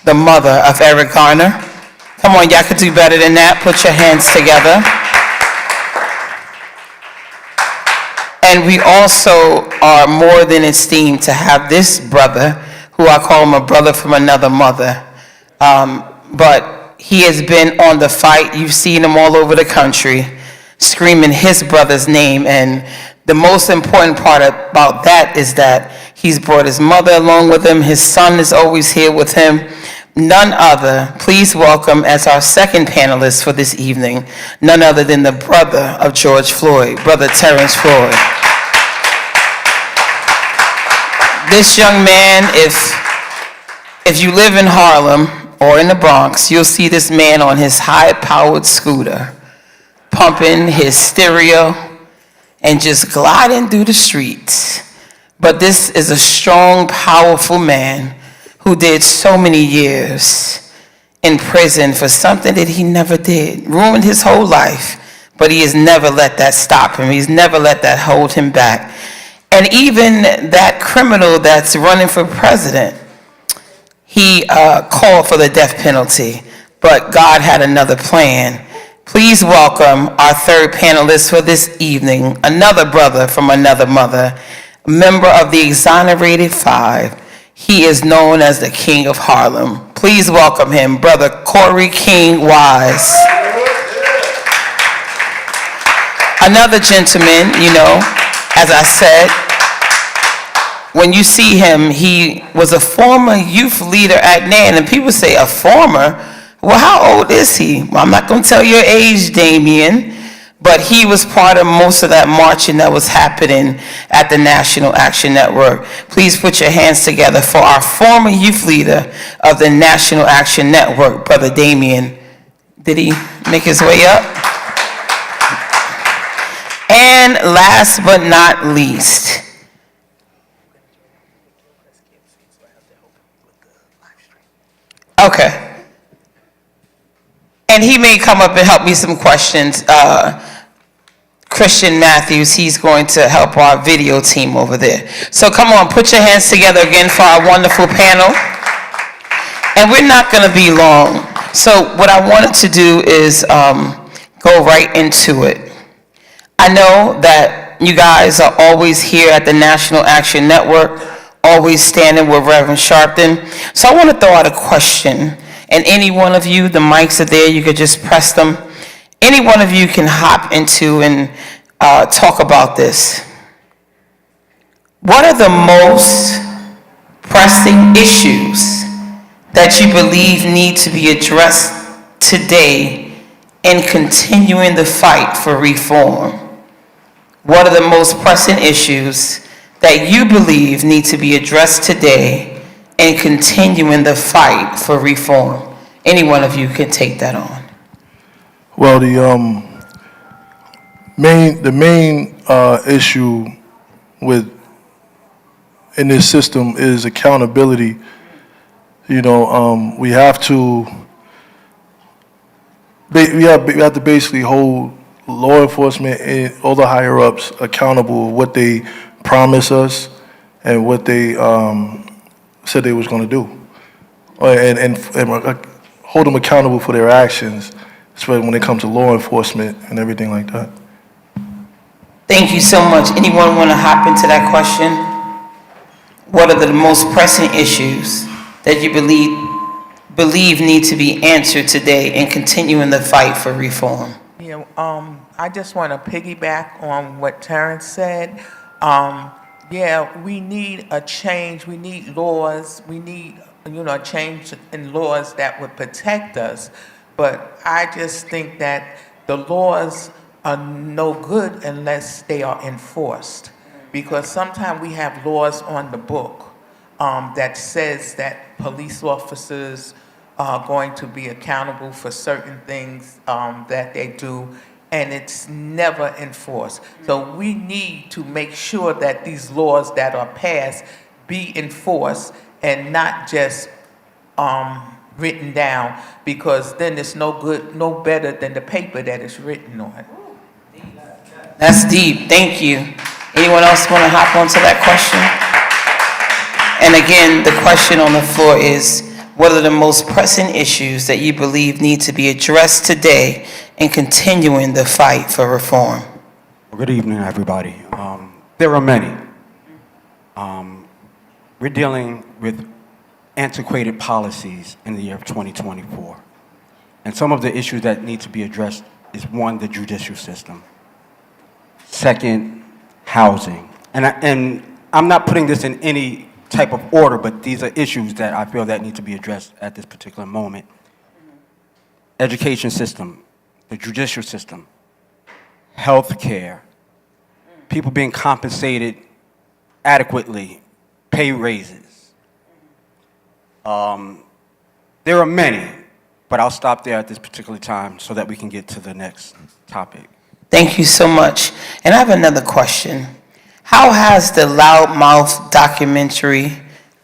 the mother of Eric Garner. Come on, y'all could do better than that. Put your hands together. And we also are more than esteemed to have this brother, who I call him a brother from another mother. But he has been on the fight. You've seen him all over the country screaming his brother's name. And the most important part about that is that he's brought his mother along with him. His son is always here with him. None other, please welcome as our second panelist for this evening, none other than the brother of George Floyd, Brother Terrence Floyd. This young man, if you live in Harlem or in the Bronx, you'll see this man on his high-powered scooter, pumping his stereo and just gliding through the streets. But this is a strong, powerful man who did so many years in prison for something that he never did, ruined his whole life, but he has never let that stop him. He's never let that hold him back. And even that criminal that's running for president, he called for the death penalty, but God had another plan. Please welcome our third panelist for this evening, another brother from another mother, a member of the Exonerated Five. He is known as the King of Harlem. Please welcome him, Brother Corey King Wise. Another gentleman, as I said, when you see him, he was a former youth leader at NAN, and people say, a former? Well, how old is he? Well, I'm not going to tell your age, Damien, but he was part of most of that marching that was happening at the National Action Network. Please put your hands together for our former youth leader of the National Action Network, Brother Damien. Did he make his way up? And last but not least, okay. And he may come up and help me some questions. Christian Matthews, he's going to help our video team over there. So come on, put your hands together again for our wonderful panel. And we're not going to be long. So what I wanted to do is go right into it. I know that you guys are always here at the National Action Network, always standing with Reverend Sharpton. So I want to throw out a question. And any one of you, the mics are there, you could just press them. Any one of you can hop into and talk about this. What are the most pressing issues that you believe need to be addressed today in continuing the fight for reform? What are the most pressing issues that you believe need to be addressed today in continuing the fight for reform? Any one of you can take that on. Well, the main issue in this system is accountability. We have to basically hold law enforcement and all the higher ups accountable for what they promised us and what they said they was going to do, and hold them accountable for their actions, especially when it comes to law enforcement and everything like that. Thank you so much. Anyone want to hop into that question? What are the most pressing issues that you believe need to be answered today in continuing the fight for reform? I just want to piggyback on what Terrence said. We need a change. We need laws. We need, a change in laws that would protect us. But I just think that the laws are no good unless they are enforced. Because sometimes we have laws on the book that says that police officers are going to be accountable for certain things that they do, and it's never enforced. So we need to make sure that these laws that are passed be enforced and not just written down, because then it's no good, no better than the paper that it's written on. That's deep. Thank you. Anyone else want to hop onto that question? And again, the question on the floor is, What are the most pressing issues that you believe need to be addressed today in continuing the fight for reform? Good evening, everybody. There are many. We're dealing with antiquated policies in the year of 2024. And some of the issues that need to be addressed is, one, the judicial system. Second, housing. And I'm not putting this in any type of order, but these are issues that I feel that need to be addressed at this particular moment. Education system, the judicial system, health care, people being compensated adequately, pay raises. There are many, but I'll stop there at this particular time so that we can get to the next topic. Thank you so much. And I have another question. How has the Loudmouth documentary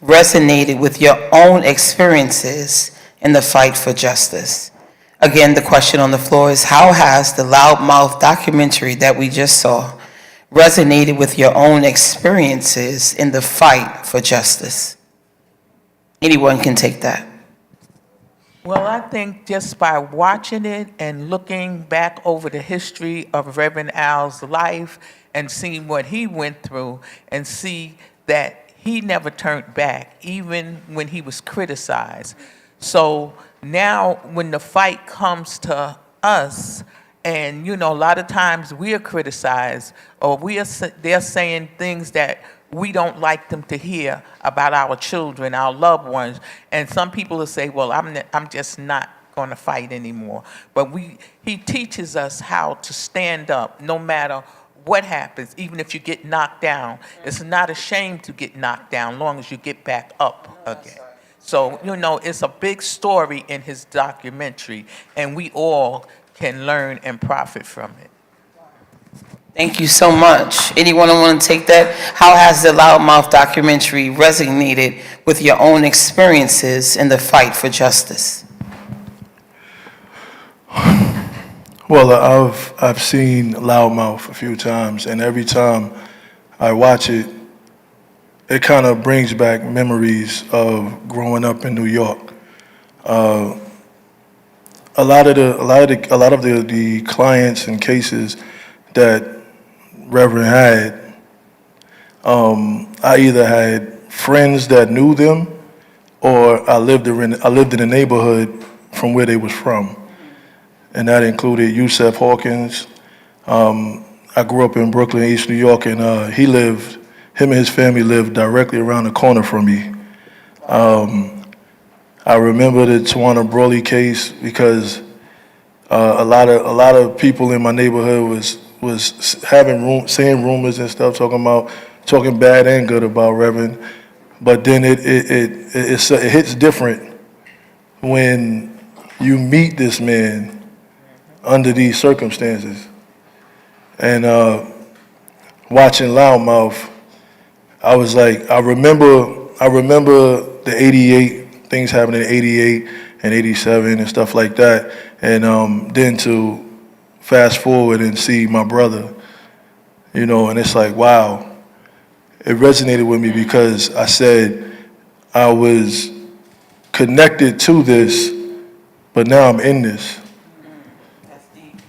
resonated with your own experiences in the fight for justice? Again, the question on the floor is, how has the Loudmouth documentary that we just saw resonated with your own experiences in the fight for justice? Anyone can take that. Well, I think just by watching it and looking back over the history of Reverend Al's life and seeing what he went through and see that he never turned back, even when he was criticized. So now when the fight comes to us, and a lot of times we are criticized, or they're saying things that we don't like them to hear about our children, our loved ones. And some people will say, well, I'm just not going to fight anymore. But he teaches us how to stand up no matter what happens, even if you get knocked down. It's not a shame to get knocked down, long as you get back up again. So, it's a big story in his documentary, and we all can learn and profit from it. Thank you so much. Anyone want to take that? How has the Loudmouth documentary resonated with your own experiences in the fight for justice? Well, I've seen Loudmouth a few times, and every time I watch it, it kind of brings back memories of growing up in New York. A lot of the clients and cases that Reverend had, I either had friends that knew them, or I lived in the neighborhood from where they was from, and that included Yusef Hawkins. I grew up in Brooklyn, East New York, and him and his family lived directly around the corner from me. I remember the Tawana Brawley case because a lot of people in my neighborhood was saying rumors and stuff, talking bad and good about Reverend. But then it hits different when you meet this man under these circumstances. And watching Loudmouth, I was like, I remember the 88, things happening in 88 and 87 and stuff like that. And then to fast forward and see my brother, and it's like, wow. It resonated with me because I said I was connected to this, but now I'm in this. That's deep.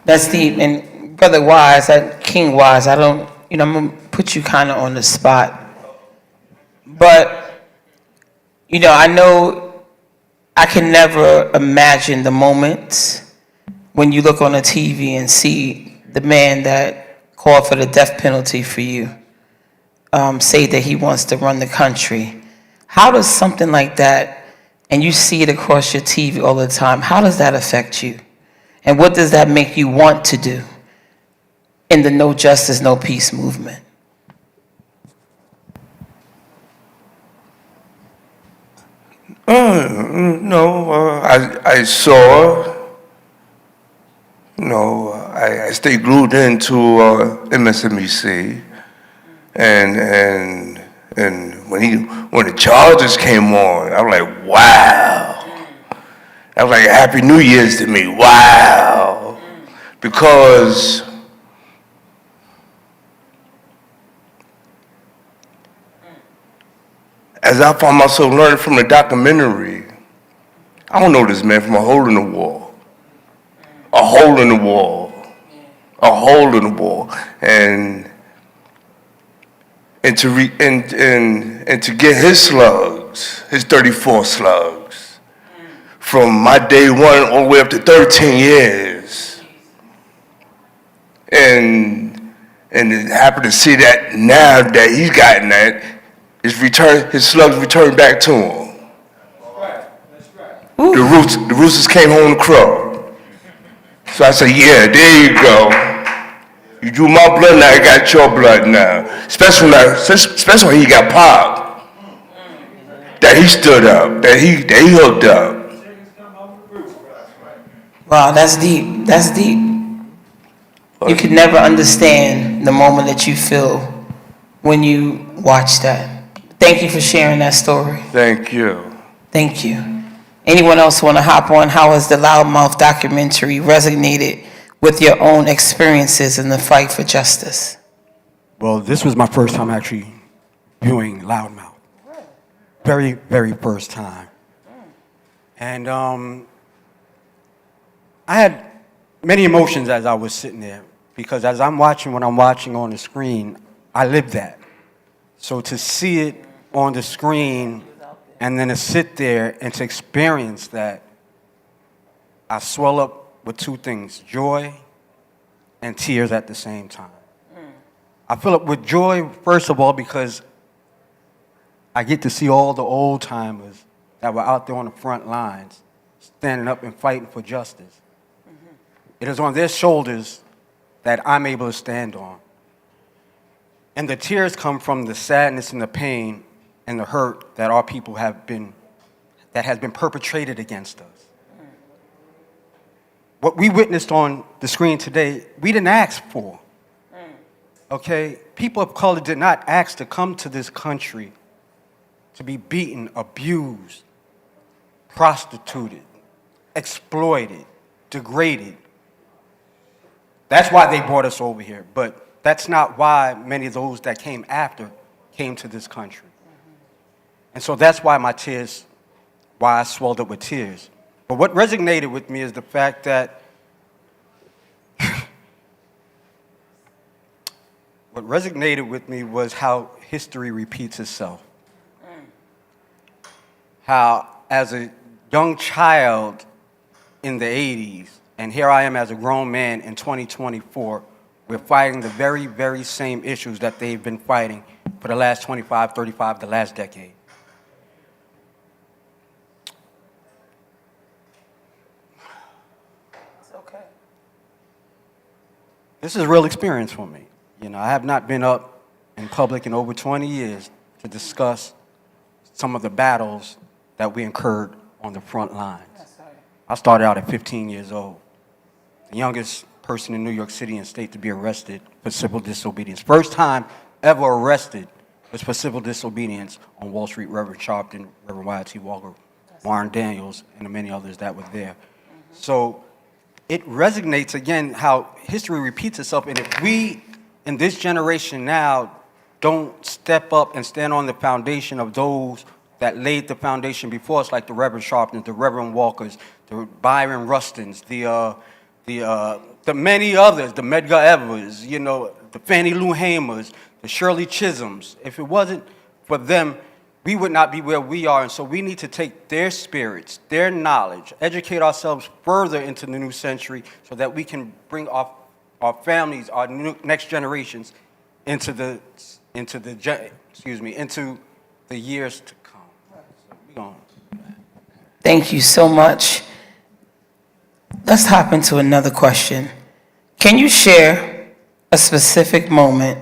That's deep. And Brother Wise, King Wise, I'm going to put you kind of on the spot. But, I know I can never imagine the moments when you look on the TV and see the man that called for the death penalty for you say that he wants to run the country. How does something like that, and you see it across your TV all the time, how does that affect you? And what does that make you want to do in the No Justice, No Peace movement? I saw, I stayed glued into MSNBC, and when the charges came on, I was like, wow. That was like a Happy New Year's to me, wow. Because as I found myself learning from the documentary, I don't know this man from a hole in the wall. A hole in the wall. A hole in the wall. And to get his slugs, his 34 slugs, from my day one all the way up to 13 years. And happen to see that now that he's gotten that, his slugs returned back to him. The roosters came home to crow. So I said, yeah, there you go. You drew my blood, now I got your blood now. Especially when he got popped. That he stood up, that he hooked up. Wow, that's deep. That's deep. You could never understand the moment that you feel when you watch that. Thank you for sharing that story. Thank you. Thank you. Anyone else want to hop on? How has the Loudmouth documentary resonated with your own experiences in the fight for justice? Well, this was my first time actually viewing Loudmouth. Very, very first time. And I had many emotions as I was sitting there, because as I'm watching what I'm watching on the screen, I lived that. So to see it on the screen and then to sit there and to experience that, I swell up with two things, joy and tears at the same time. I fill up with joy, first of all, because I get to see all the old timers that were out there on the front lines, standing up and fighting for justice. It is on their shoulders that I'm able to stand on. And the tears come from the sadness and the pain and the hurt that our people that has been perpetrated against us. What we witnessed on the screen today, we didn't ask for. Okay? People of color did not ask to come to this country to be beaten, abused, prostituted, exploited, degraded. That's why they brought us over here. But that's not why many of those that came after came to this country. And so that's why why I swelled up with tears. But what resonated with me is the fact that what resonated with me was how history repeats itself. How as a young child in the 80s, and here I am as a grown man in 2024, we're fighting the very, very same issues that they've been fighting for the last 25, 35, the last decade. It's okay. This is a real experience for me. You know, I have not been up in public in over 20 years to discuss some of the battles that we incurred on the front lines. I started out at 15 years old, the youngest person in New York City and state to be arrested for civil disobedience. First time ever arrested was for civil disobedience on Wall Street. Reverend Sharpton, Reverend Y.T. Walker, Warren Daniels, and the many others that were there. So it resonates again how history repeats itself, and if we in this generation now don't step up and stand on the foundation of those that laid the foundation before us, like the Reverend Sharpton, the Reverend Walkers, the Byron Rustins, the many others, the Medgar Evers, you know, the Fannie Lou Hamers, the Shirley Chisholms. If it wasn't for them, we would not be where we are. And so we need to take their spirits, their knowledge, educate ourselves further into the new century so that we can bring our families, our next generations into the years to come. So we gonna Thank you so much. Let's hop into another question. Can you share a specific moment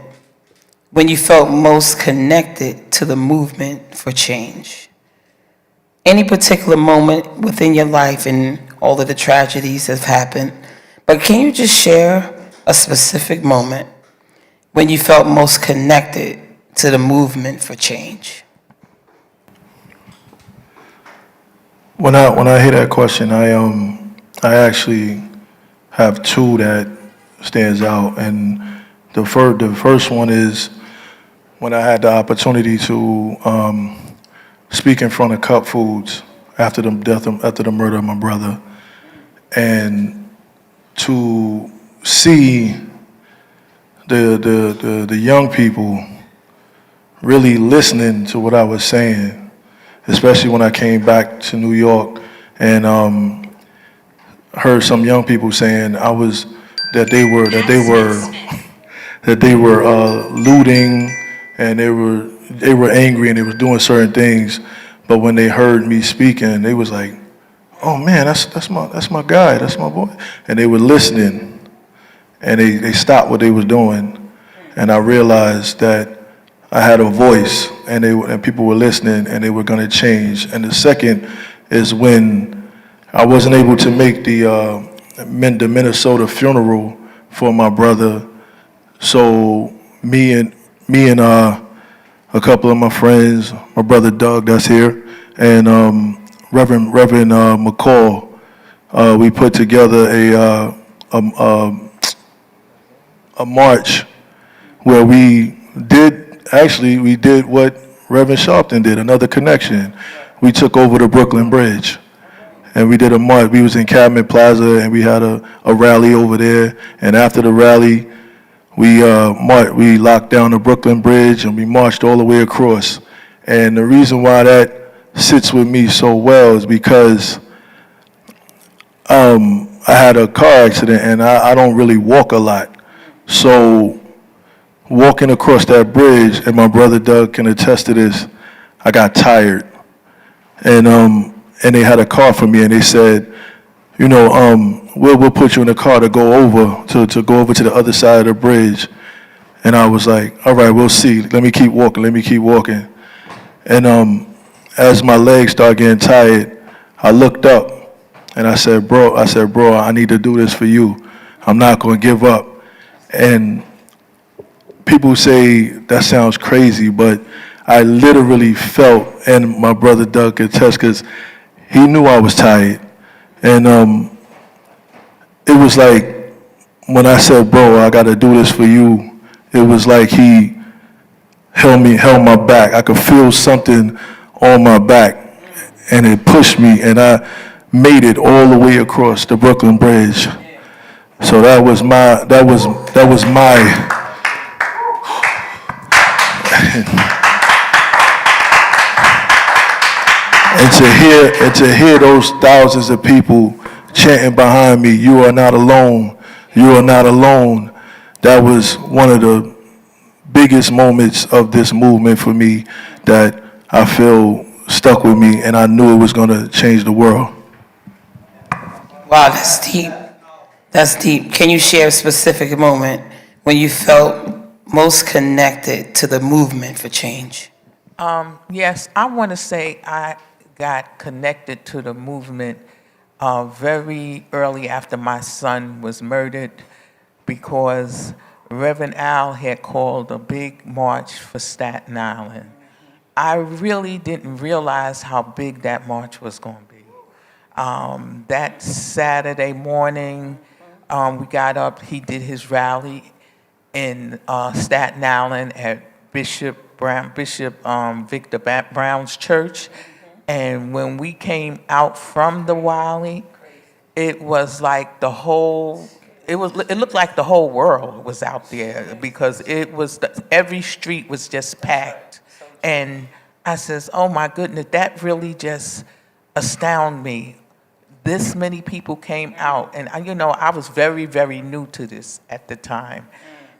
when you felt most connected to the movement for change? Any particular moment within your life and all of the tragedies that have happened, but can you just share a specific moment when you felt most connected to the movement for change? When I hear that question, I actually have two that stands out, and the first one is when I had the opportunity to speak in front of Cup Foods after the murder of my brother, and to see the young people really listening to what I was saying, especially when I came back to New York and heard some young people saying that they were looting, and they were angry, and they was doing certain things. But when they heard me speaking, they was like, "Oh man, that's my guy, that's my boy," and they were listening, and they stopped what they was doing, and I realized that I had a voice, and people were listening, and they were going to change. And the second is when I wasn't able to make the Minnesota funeral for my brother, so me and a couple of my friends, my brother Doug that's here, and Reverend McCall, we put together a march where we did what Reverend Sharpton did, another connection. We took over the Brooklyn Bridge, and we did a march. We was in Cabinet Plaza, and we had a rally over there. And after the rally, we locked down the Brooklyn Bridge, and we marched all the way across. And the reason why that sits with me so well is because I had a car accident, and I don't really walk a lot. So walking across that bridge, and my brother Doug can attest to this, I got tired. And they had a car for me, and they said, we'll put you in a car to go over to the other side of the bridge. And I was like, all right, we'll see. Let me keep walking. And as my legs started getting tired, I looked up, and I said, bro, I need to do this for you. I'm not going to give up. And people say that sounds crazy, but I literally felt, and my brother Doug could attest, because he knew I was tired. And it was like, when I said, bro, I got to do this for you, it was like he held my back. I could feel something on my back, and it pushed me, and I made it all the way across the Brooklyn Bridge. So that was my and to hear those thousands of people chanting behind me, "You are not alone, you are not alone." That was one of the biggest moments of this movement for me that I feel stuck with me, and I knew it was going to change the world. Wow, that's deep. That's deep. Can you share a specific moment when you felt most connected to the movement for change? Yes, I want to say I got connected to the movement very early after my son was murdered, because Reverend Al had called a big march for Staten Island. I really didn't realize how big that march was going to be. That Saturday morning, we got up, he did his rally in Staten Island at Bishop Victor Brown's church. And when we came out from the rally, it was like it looked like the whole world was out there, because every street was just packed. And I says, oh my goodness, that really just astounded me. This many people came out, and I was very, very new to this at the time.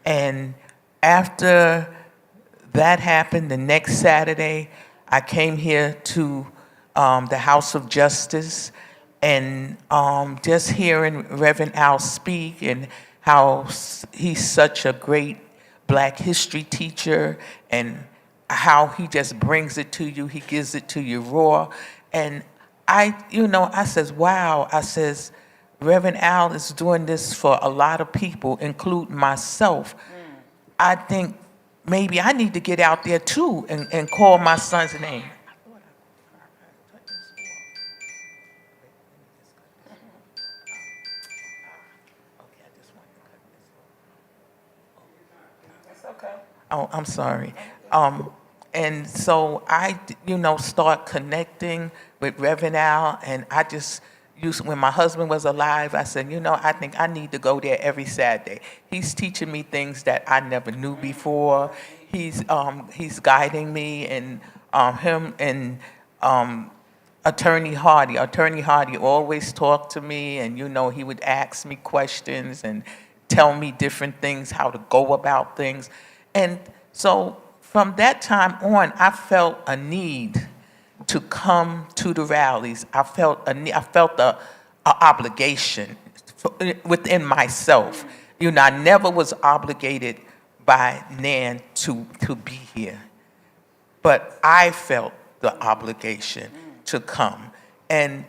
And after that happened, the next Saturday, I came here to the House of Justice, and just hearing Reverend Al speak, and how he's such a great Black history teacher, and how he just brings it to you, he gives it to you raw. And I says, wow, I says, Reverend Al is doing this for a lot of people, including myself. I think maybe I need to get out there too and call my son's name. Oh, I'm sorry. And so I, start connecting with Reverend Al, and I just when my husband was alive, I said, I think I need to go there every Saturday. He's teaching me things that I never knew before. He's guiding me, and him and Attorney Hardy. Attorney Hardy always talked to me, and he would ask me questions and tell me different things, how to go about things. And so from that time on, I felt a need to come to the rallies. I felt a obligation within myself. I never was obligated by Nan to be here, but I felt the obligation to come, and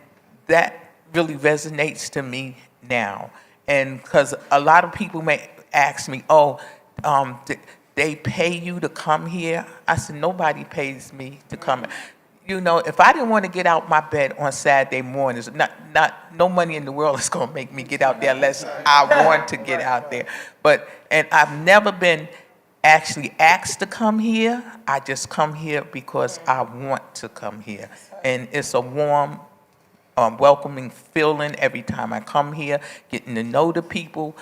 that really resonates to me now. And because a lot of people may ask me, they pay you to come here? I said, nobody pays me to come. If I didn't want to get out my bed on Saturday mornings, no money in the world is going to make me get out there unless I want to get out there. And I've never been actually asked to come here. I just come here because I want to come here. And it's a warm, welcoming feeling every time I come here, getting to know the people,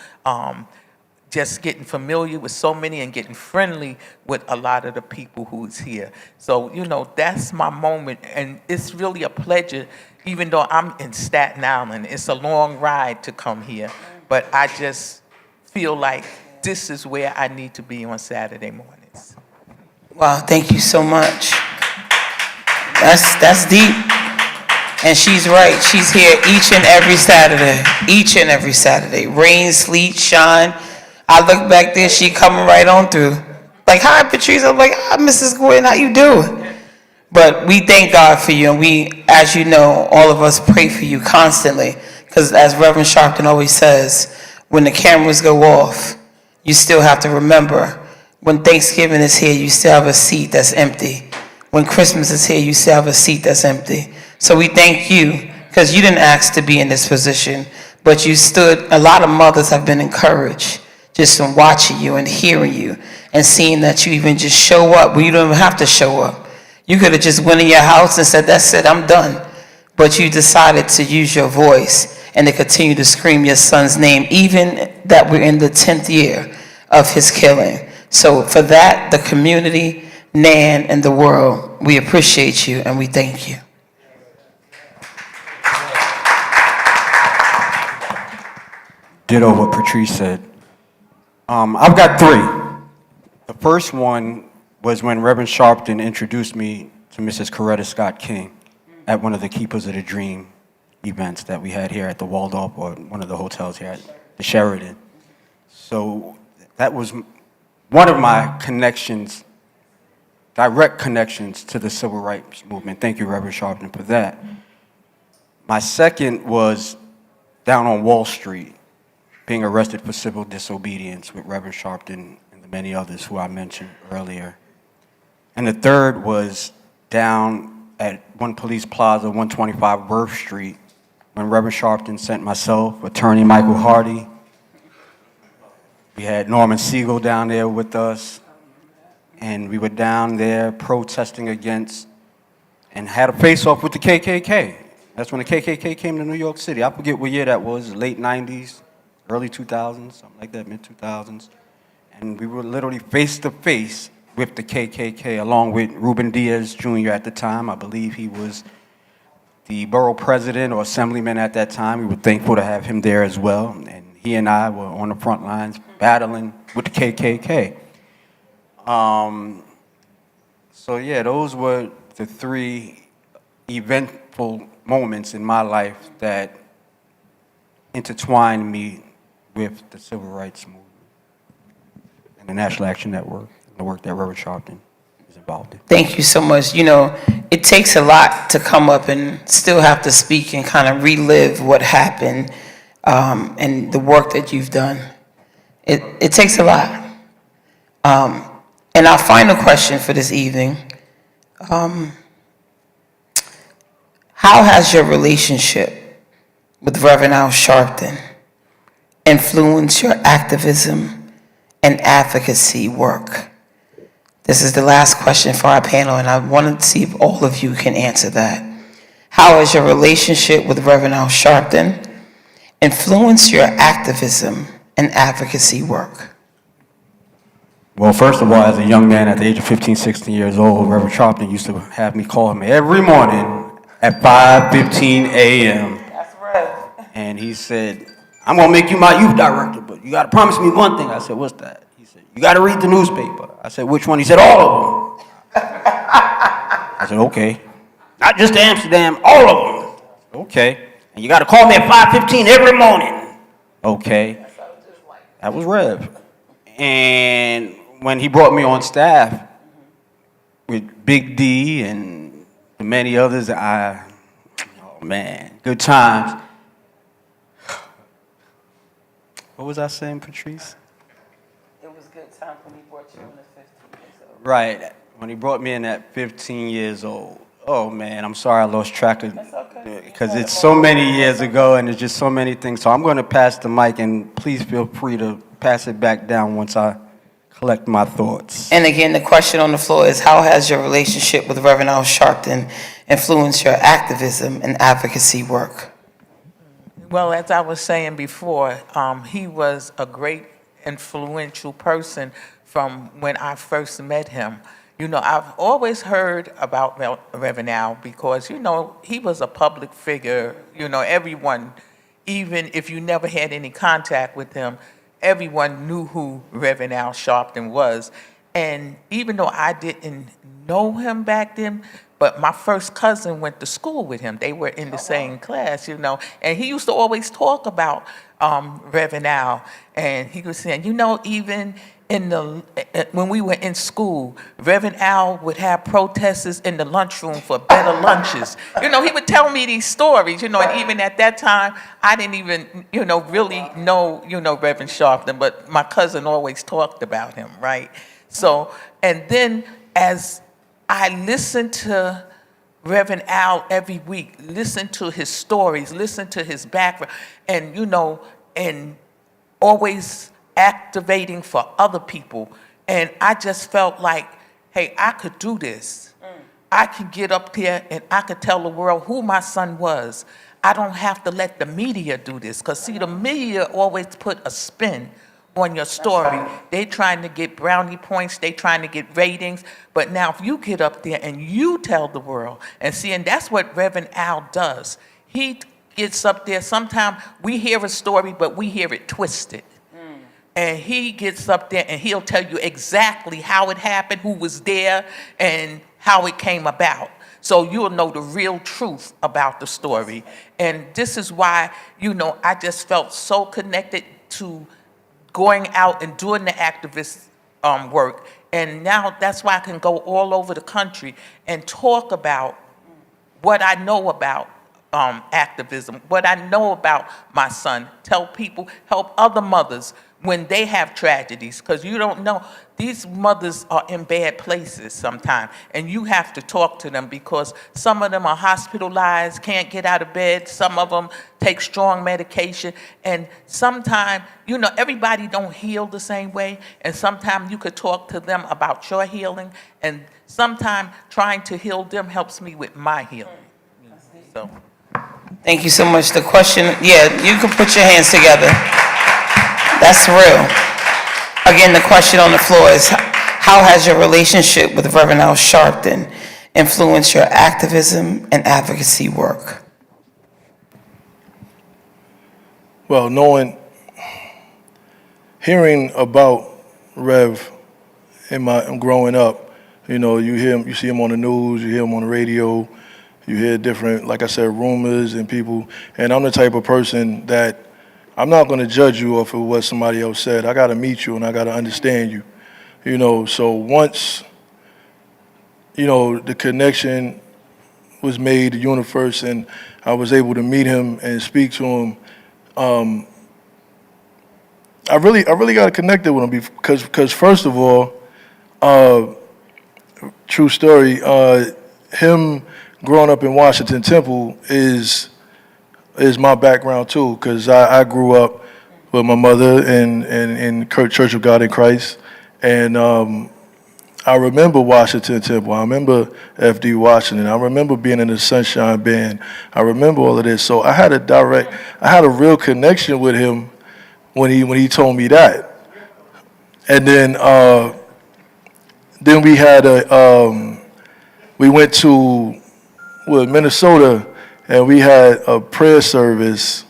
just getting familiar with so many and getting friendly with a lot of the people who's here. So, that's my moment, and it's really a pleasure, even though I'm in Staten Island. It's a long ride to come here, but I just feel like this is where I need to be on Saturday mornings. Wow, thank you so much. That's deep. And she's right. She's here each and every Saturday. Each and every Saturday. Rain, sleet, shine. I look back there, she coming right on through. Like, hi, Patrice. I'm like, hi, Mrs. Gordon, how you doing? But we thank God for you, and we, as you know, all of us pray for you constantly. Because as Reverend Sharpton always says, when the cameras go off, you still have to remember, when Thanksgiving is here, you still have a seat that's empty. When Christmas is here, you still have a seat that's empty. So we thank you, because you didn't ask to be in this position, but you stood. A lot of mothers have been encouraged just from watching you and hearing you and seeing that you even just show up when you don't even have to show up. You could have just went in your house and said, that's it, I'm done. But you decided to use your voice and to continue to scream your son's name, even that we're in the 10th year of his killing. So for that, the community, Nan, and the world, we appreciate you and we thank you. Ditto what Patrice said. I've got three. The first one was when Reverend Sharpton introduced me to Mrs. Coretta Scott King at one of the Keepers of the Dream events that we had here at the Waldorf, or one of the hotels here at the Sheraton. So that was one of my connections, direct connections to the civil rights movement. Thank you, Reverend Sharpton, for that. My second was down on Wall Street, being arrested for civil disobedience with Reverend Sharpton and the many others who I mentioned earlier. And the third was down at One Police Plaza, 125 Worth Street, when Reverend Sharpton sent myself, Attorney Michael Hardy. We had Norman Siegel down there with us, and we were down there protesting against and had a face-off with the KKK. That's when the KKK came to New York City. I forget what year that was, late 90s. Early 2000s, something like that, mid-2000s. And we were literally face-to-face with the KKK, along with Ruben Diaz Jr. at the time. I believe he was the borough president or assemblyman at that time. We were thankful to have him there as well. And he and I were on the front lines battling with the KKK. So yeah, those were the three eventful moments in my life that intertwined me with the civil rights movement and the National Action Network, and the work that Reverend Sharpton is involved in. Thank you so much. It takes a lot to come up and still have to speak and kind of relive what happened and the work that you've done. It takes a lot. And our final question for this evening, how has your relationship with Reverend Al Sharpton influenced your activism and advocacy work This is the last question for our panel, and I want to see if all of you can answer that. How has your relationship with Reverend Al Sharpton influenced your activism and advocacy work? Well, first of all, as a young man at the age of 15, 16 years old, Reverend Sharpton used to have me call him every morning at 5:15 a.m. That's right. And he said, I'm going to make you my youth director, but you got to promise me one thing. I said, what's that? He said, you got to read the newspaper. I said, which one? He said, all of them. I said, okay. Not just Amsterdam, all of them. Okay. And you got to call me at 5:15 every morning. Okay. That was Rev. And when he brought me on staff with Big D and the many others, oh man, good times. What was I saying, Patrice? It was good time when he brought you in at 15 years old. Right, when he brought me in at 15 years old. Oh man, I'm sorry I lost track of it because it's so many years ago and there's just so many things. So I'm going to pass the mic, and please feel free to pass it back down once I collect my thoughts. And again, the question on the floor is, how has your relationship with Reverend Al Sharpton influenced your activism and advocacy work? Well, as I was saying before, he was a great influential person from when I first met him. You know, I've always heard about Reverend Al because, you know, he was a public figure. You know, everyone, even if you never had any contact with him, everyone knew who Reverend Al Sharpton was. And even though I didn't know him back then, but my first cousin went to school with him. They were in the same class, you know. And he used to always talk about Reverend Al. And he was saying, you know, even when we were in school, Reverend Al would have protesters in the lunchroom for better lunches. You know, he would tell me these stories, you know, and even at that time, I didn't even, you know, really know, you know, Reverend Sharpton, but my cousin always talked about him, right? So, and then as I listened to Reverend Al every week, listen to his stories, listen to his background, and, you know, and always activating for other people. And I just felt like, hey, I could do this. I could get up there and I could tell the world who my son was. I don't have to let the media do this. Because, see, the media always put a spin on your story. They trying to get brownie points. They trying to get ratings. But now if you get up there and you tell the world, and see, and that's what Reverend Al does. He gets up there. Sometimes we hear a story, but we hear it twisted. And he gets up there and he'll tell you exactly how it happened, who was there, and how it came about. So you'll know the real truth about the story. And this is why, you know, I just felt so connected to going out and doing the activist work. And now that's why I can go all over the country and talk about what I know about activism, what I know about my son, tell people, help other mothers when they have tragedies, because you don't know. These mothers are in bad places sometimes, and you have to talk to them because some of them are hospitalized, can't get out of bed, some of them take strong medication, and sometimes, you know, everybody don't heal the same way, and sometimes you could talk to them about your healing, and sometimes trying to heal them helps me with my healing. So. Thank you so much. The question, yeah, you can put your hands together. That's real. Again, the question on the floor is, how has your relationship with Reverend Al Sharpton influenced your activism and advocacy work? Well, hearing about Rev growing up, you know, you see him on the news, you hear him on the radio, you hear different, like I said, rumors and people. And I'm the type of person that I'm not going to judge you off of what somebody else said. I got to meet you and I got to understand you. You know, so once, you know, the connection was made, the universe, and I was able to meet him and speak to him, I really got connected with him because first of all, true story, him growing up in Washington Temple is my background too, because I grew up with my mother in Church of God in Christ, and I remember Washington Temple. I remember F.D. Washington. I remember being in the Sunshine Band. I remember all of this. So I had a real connection with him when he told me that. And then we had we went to Minnesota, and we had a prayer service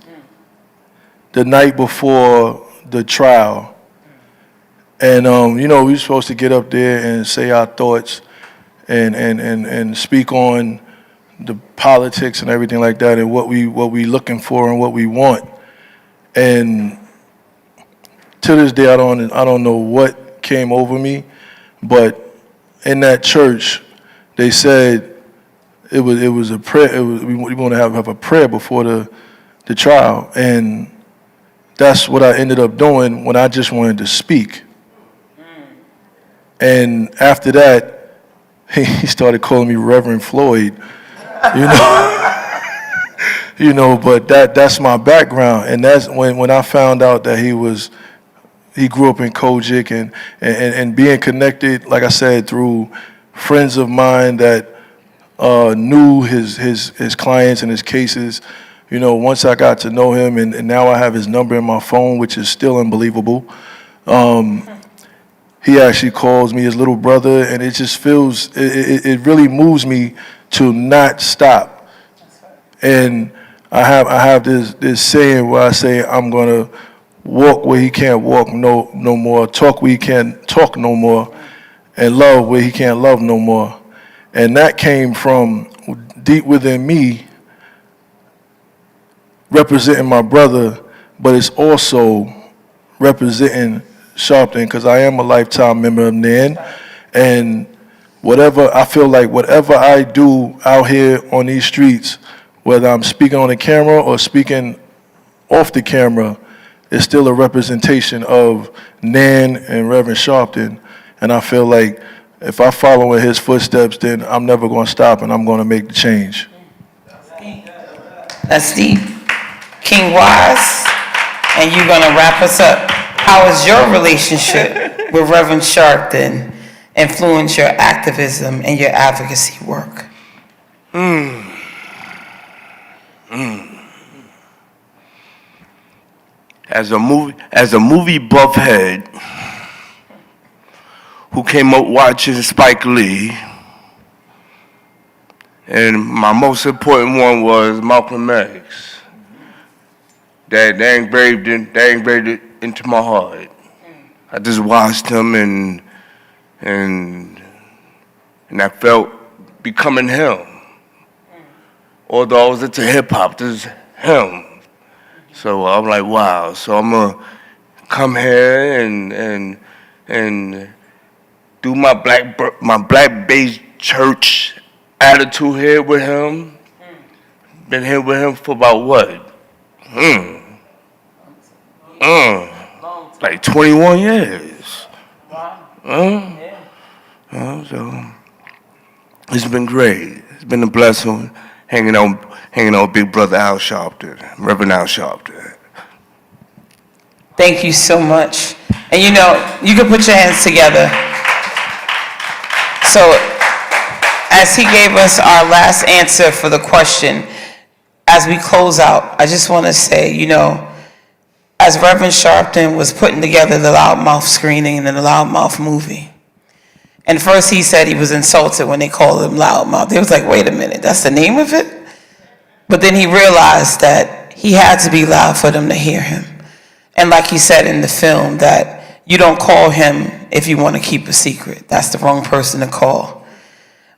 the night before the trial. And, we were supposed to get up there and say our thoughts and speak on the politics and everything like that and what we looking for and what we want. And to this day, I don't know what came over me, but in that church, they said it was a prayer. We want to have a prayer before the trial, and that's what I ended up doing when I just wanted to speak. And after that, he started calling me Reverend Floyd, but that's my background. And that's when I found out that he grew up in Kojic and being connected, like I said, through friends of mine that knew his clients and his cases. Once I got to know him, and now I have his number in my phone, which is still unbelievable. He actually calls me his little brother, and it just feels, it really moves me to not stop. And I have this saying where I say I'm gonna walk where he can't walk no more, talk where he can't talk no more, and love where he can't love no more. And that came from deep within me, representing my brother, but it's also representing Sharpton, because I am a lifetime member of NAN, and I feel like whatever I do out here on these streets, whether I'm speaking on the camera or speaking off the camera, is still a representation of NAN and Reverend Sharpton. And I feel like if I follow in his footsteps, then I'm never going to stop, and I'm going to make the change. That's deep. King Wise, and you're going to wrap us up. How has your relationship with Reverend Sharpton influenced your activism and your advocacy work? As a movie buff head who came up watching Spike Lee, and my most important one was Malcolm X. That engraved it into my heart. I just watched him and I felt becoming him. Although I was into hip hop, this is him. So I'm like, wow. So I'm gonna come here and do my black based church attitude here with him. Been here with him for about what? Like 21 years. So it's been great. It's been a blessing hanging out with Big Brother Al Sharpton, Reverend Al Sharpton. Thank you so much. And you can put your hands together. So, as he gave us our last answer for the question, as we close out, I just want to say, as Reverend Sharpton was putting together the Loudmouth screening and the Loudmouth movie, and first he said he was insulted when they called him Loudmouth. They was like, wait a minute, that's the name of it? But then he realized that he had to be loud for them to hear him. And like he said in the film, that you don't call him if you want to keep a secret. That's the wrong person to call.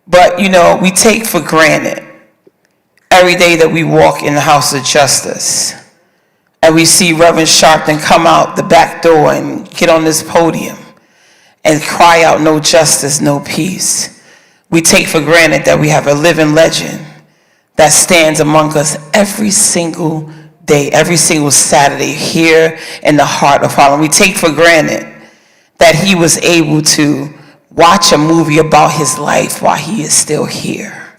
But, we take for granted every day that we walk in the house of justice and we see Reverend Sharpton come out the back door and get on this podium and cry out, no justice, no peace. We take for granted that we have a living legend that stands among us every single day, every single Saturday here in the heart of Harlem. We take for granted that he was able to watch a movie about his life while he is still here.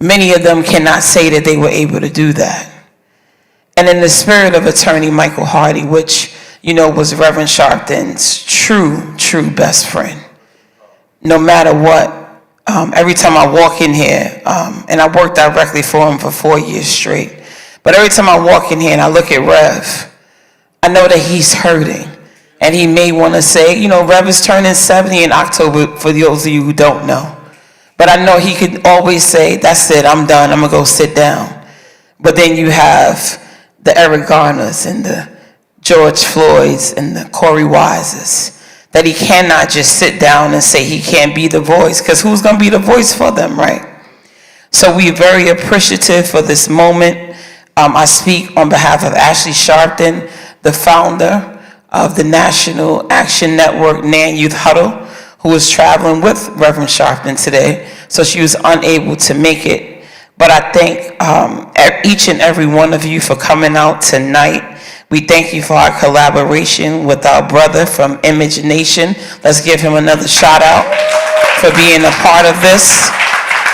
Many of them cannot say that they were able to do that. And in the spirit of Attorney Michael Hardy, which, was Reverend Sharpton's true best friend, no matter what, every time I walk in here, and I worked directly for him for 4 years straight, but every time I walk in here and I look at Rev, I know that he's hurting. And he may want to say, you know, Rev is turning 70 in October, for those of you who don't know. But I know he could always say, that's it, I'm done, I'm going to go sit down. But then you have the Eric Garners and the George Floyds and the Corey Wises, that he cannot just sit down and say he can't be the voice, because who's going to be the voice for them, right? So we're very appreciative for this moment. I speak on behalf of Ashley Sharpton, the founder of the National Action Network Nan Youth Huddle, who was traveling with Reverend Sharpton today, so she was unable to make it. But I thank each and every one of you for coming out tonight. We thank you for our collaboration with our brother from Image Nation. Let's give him another shout out for being a part of this.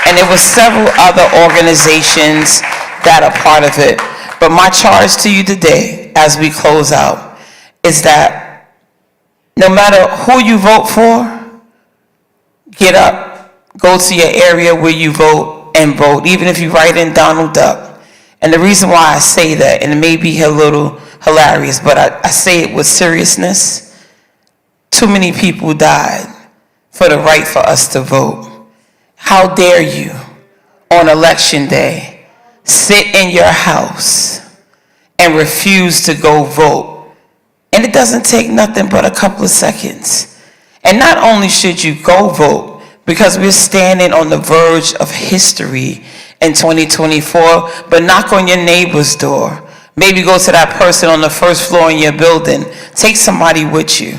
And there were several other organizations that are part of it. But my charge to you today, as we close out, is that no matter who you vote for, get up, go to your area where you vote and vote, even if you write in Donald Duck. And the reason why I say that, and it may be a little hilarious, but I say it with seriousness, too many people died for the right for us to vote. How dare you, on election day, sit in your house and refuse to go vote? And it doesn't take nothing but a couple of seconds. And not only should you go vote, because we're standing on the verge of history in 2024, but knock on your neighbor's door. Maybe go to that person on the first floor in your building. Take somebody with you.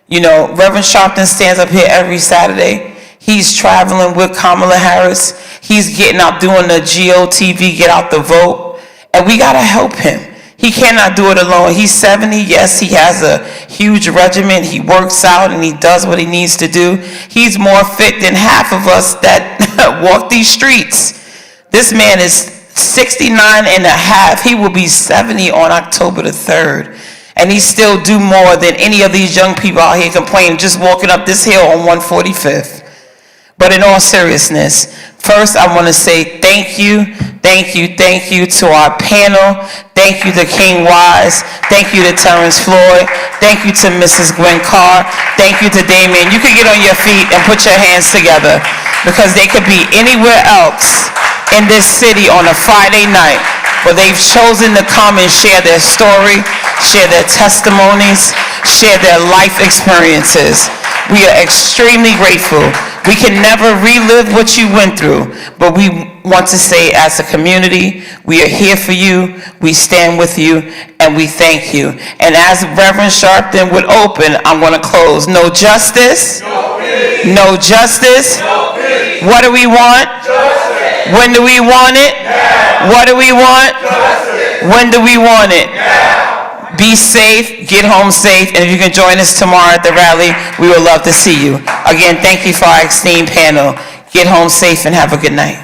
You know, Reverend Sharpton stands up here every Saturday. He's traveling with Kamala Harris. He's getting out doing the GOTV, get out the vote. And we got to help him. He cannot do it alone. He's 70. Yes, he has a huge regimen. He works out and he does what he needs to do. He's more fit than half of us that walk these streets. This man is 69 and a half. He will be 70 on October the 3rd. And he still do more than any of these young people out here complaining just walking up this hill on 145th. But in all seriousness, first I want to say thank you to our panel. Thank you to King Wise. Thank you to Terrence Floyd. Thank you to Mrs. Gwen Carr. Thank you to Damien. You can get on your feet and put your hands together, because they could be anywhere else in this city on a Friday night, but they've chosen to come and share their story, share their testimonies, share their life experiences. We are extremely grateful. We can never relive what you went through, but we want to say as a community, we are here for you, we stand with you, and we thank you. And as Reverend Sharpton would open, I'm going to close. No justice? No peace. No justice? No peace. What do we want? Justice. When do we want it? Now. What do we want? Justice. When do we want it? Now. Be safe, get home safe, and if you can join us tomorrow at the rally, we would love to see you. Again, thank you for our esteemed panel. Get home safe and have a good night.